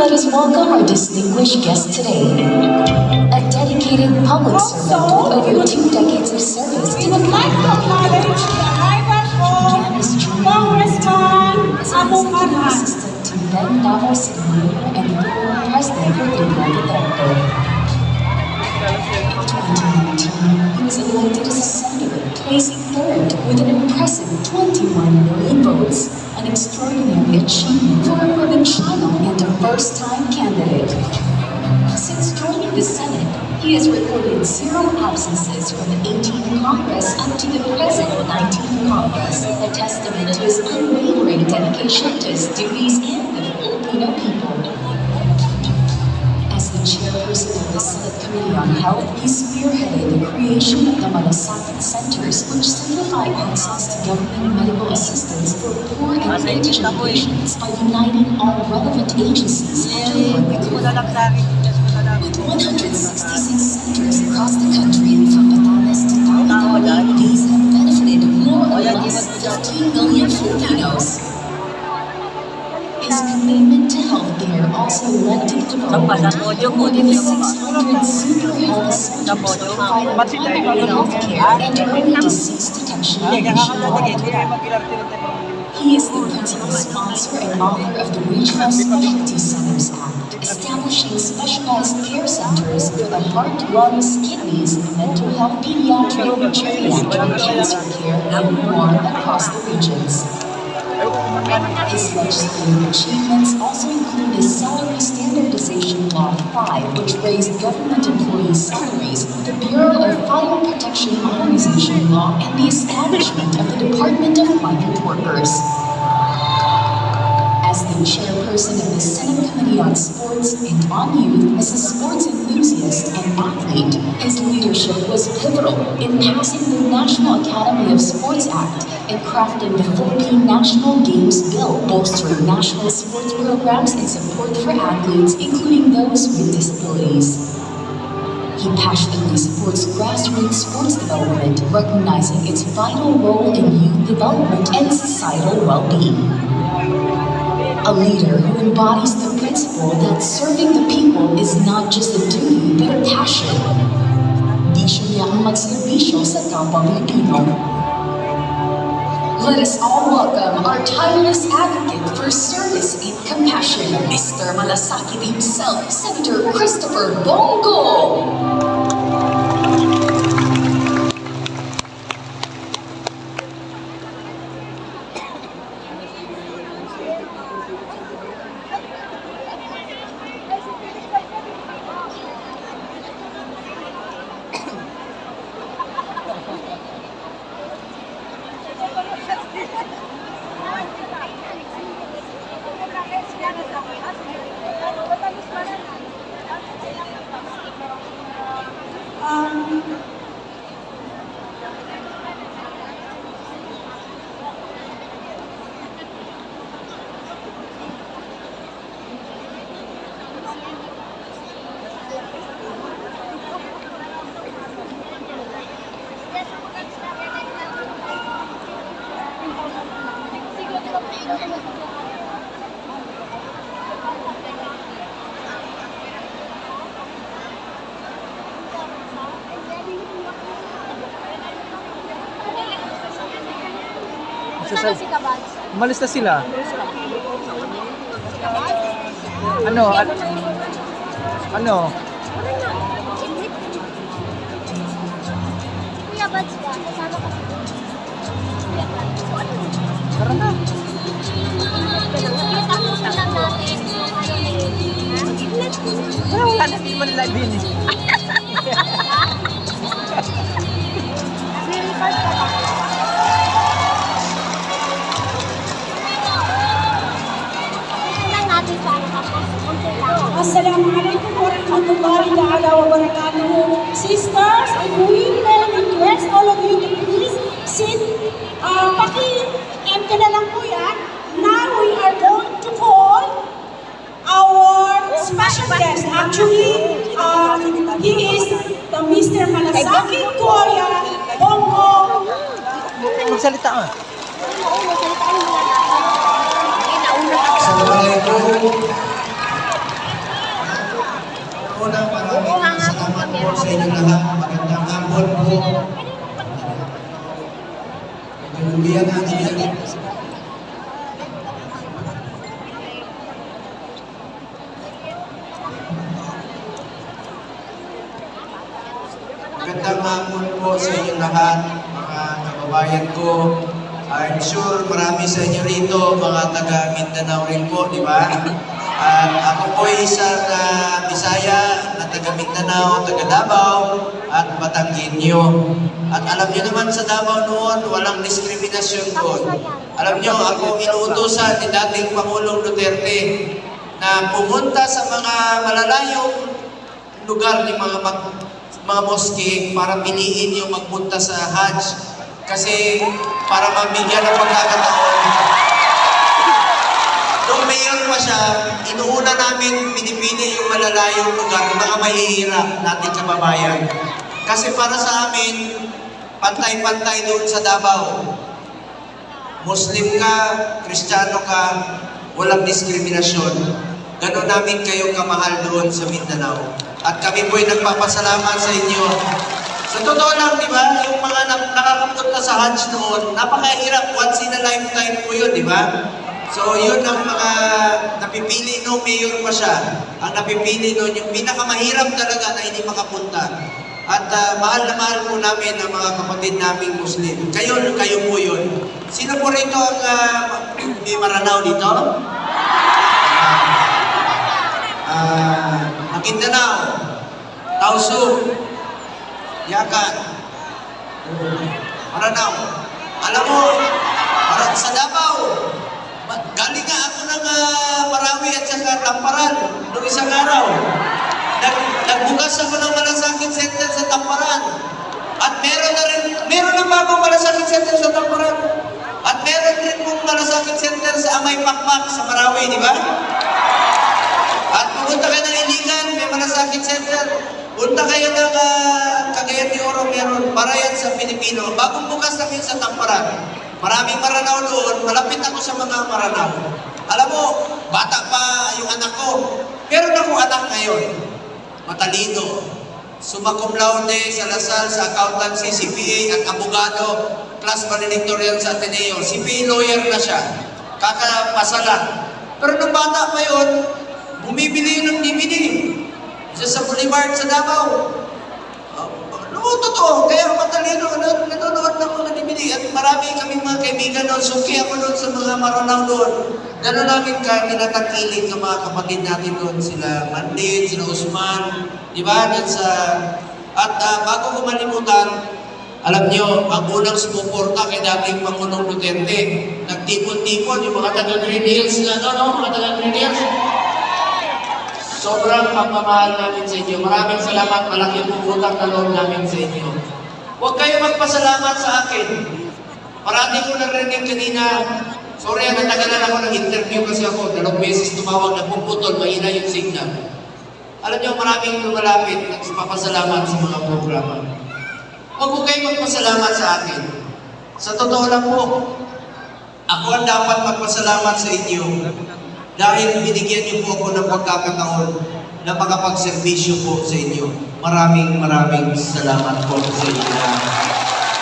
let us welcome our distinguished guest today. A dedicated public servant with over 2 decades of service to the Philippine people. Began his journey as an executive assistant to then Davao City Mayor and former President Rodrigo Duterte. In 2019, he was elected as a senator, placing third with an impressive 21 million votes, an extraordinary achievement for a provinciano and a first-time candidate. Since joining the Senate, he has recorded 0 absences from the 18th Congress up to the present 19th Congress, a testament to his unwavering dedication to his duties and the Filipino people. As the chairperson of the Senate Committee on Health, he spearheaded the creation of the Malasakit Centers, which simplify access to government medical assistance for poor and indigent patients by uniting all relevant agencies under one roof. With 166 centers across the country and from Batanes to Tawi-Tawi, these have benefited more or less 15 million Filipinos. His commitment to healthcare also led to the development of more than 600 super health centers providing primary healthcare and early disease detection nationwide. He is the principal sponsor and author of the Regional Specialty Centers Act, establishing specialized care centers for the heart, lungs, kidneys, mental health, pediatric, geriatric, cancer care, and more across the regions. His legislative achievements also include the Salary Standardization Law 5, which raised government employees' salaries, the Bureau of Fire Protection Modernization Law, and the establishment of the Department of Migrant Workers. As the chairperson of the Senate Committee on Sports and on Youth, as a sports enthusiast and athlete, his leadership was pivotal in passing the National Academy of Sports Act and crafting the Philippine National Games Bill, bolstering national sports programs and support for athletes, including those with disabilities. He passionately supports grassroots sports development, recognizing its vital role in youth development and societal well-being. A leader who embodies the principle that serving the people is not just a duty but a passion. Bisyo niya ang magserbisyo sa kapwa Pilipino. Let us all welcome our tireless advocate for service and compassion, Mr. Malasakit himself, Senator Christopher Bongo! Umalis na sila. Ano? Ano? Kuya Bads ba? Kasama ka. Tara na. Tapos na lang natin. Wala na, hindi man live yun eh. Re-record ka ba? Assalamualaikum warahmatullahi ta'ala wabarakatuh. Sisters, if we may request all of you to please sit, paki-empty na lang po yan. Now we are going to call our special guest. Actually, he is the Mr. Malasakit Kuya Bongo. Magsalita ka. Assalamualaikum. Magandang hapon po sa inyong lahat, mga kababayan ko. I'm sure marami sa inyo rito, mga taga Mindanao rin po, di ba? At ako po ay isang Bisaya na taga Mindanao, taga Davao, at Batanggenyo. At alam niyo naman sa Davao noon, walang diskriminasyon doon. Alam niyo, ako inuutosan ni dating Pangulong Duterte na pumunta sa mga malalayong lugar ng mga moske para piliin yung magpunta sa Hajj. Kasi para mabigyan ng pagkakataon. Nung mayor pa siya, inuuna namin pinipili yung malalayong lugar, mga mahihirap nating kababayan. Kasi para sa amin, pantay-pantay doon sa Davao. Muslim ka, Kristiyano ka, walang diskriminasyon. Ganon namin kayo kamahal doon sa Mindanao. At kami po'y nagpapasalamat sa inyo. Sa totoo lang, di ba, yung mga nakakapunta sa Hajj noon, napakahirap, once in a lifetime po yun, di ba? So, yun ang mga napipili noong mayor pa siya. Ang napipili noon, yung pinakamahirap talaga na hindi makapunta. At mahal na mahal po namin ang mga kapatid naming Muslim. Kayo po yun. Sino po rito ang may Maranao dito? Maguindanao, Tausug, Yakan, Maranao. Alam mo, sa Davao, galing nga ako ng Marawi at saka Tamparan noong isang araw. Nagbukas ako ng malasakit center sa Tamparan. At meron na bagong malasakit center sa Tamparan. At meron rin pong malasakit center sa Amay Pakpak sa Marawi, di ba? At pumunta kayo ng Iligan, may malasakit center. Punta kayo ng Cagayan de Oro, meron. Para yan sa Pilipino. Bagong bukas na kayo sa Tamparan. Maraming Maranao doon. Malapit ako sa mga Maranao. Alam mo, bata pa yung anak ko. Meron akong anak ngayon. Matalino. Summa cum laude sa Lasal, sa accountancy, CPA at abogado. Class valedictorian sa Ateneo. CPA lawyer na siya. Kakapasa lang. Pero nung bata pa yun, bumibili yun ng DVD. Isa sa Boulevard sa Davao. Totoo. Kaya matalino, nanonood ng mga DVD. At marami kaming mga kaibigan doon. Suki ako doon sa mga Maranao doon. Gano'n namin tinatakiling ng mga kapatid natin doon. Sila Mandin, sila Usman. Di ba? At bago ko malimutan, alam niyo, ang unang sumuporta kay dating Pangulong Duterte, nagtipon-tipon yung mga taga-Green Hills na, mga taga-Green Hills. Sobrang pagmamahal namin sa inyo. Maraming salamat. Malaki ang utang na loob namin sa inyo. Huwag kayo magpasalamat sa akin. Parati ko narinig kanina, sorry, natagalan ako ng interview kasi ako, 2 beses tumawag na puputol, mahina yung signal. Alam niyo, maraming lumalapit, nagpapasalamat sa mga programa. Huwag ko kayo magpasalamat sa akin. Sa totoo lang po, ako ang dapat magpasalamat sa inyo. Dahil binigyan niyo po ako ng pagkakataon na makapagserbisyo po sa inyo. Maraming salamat po sa inyo.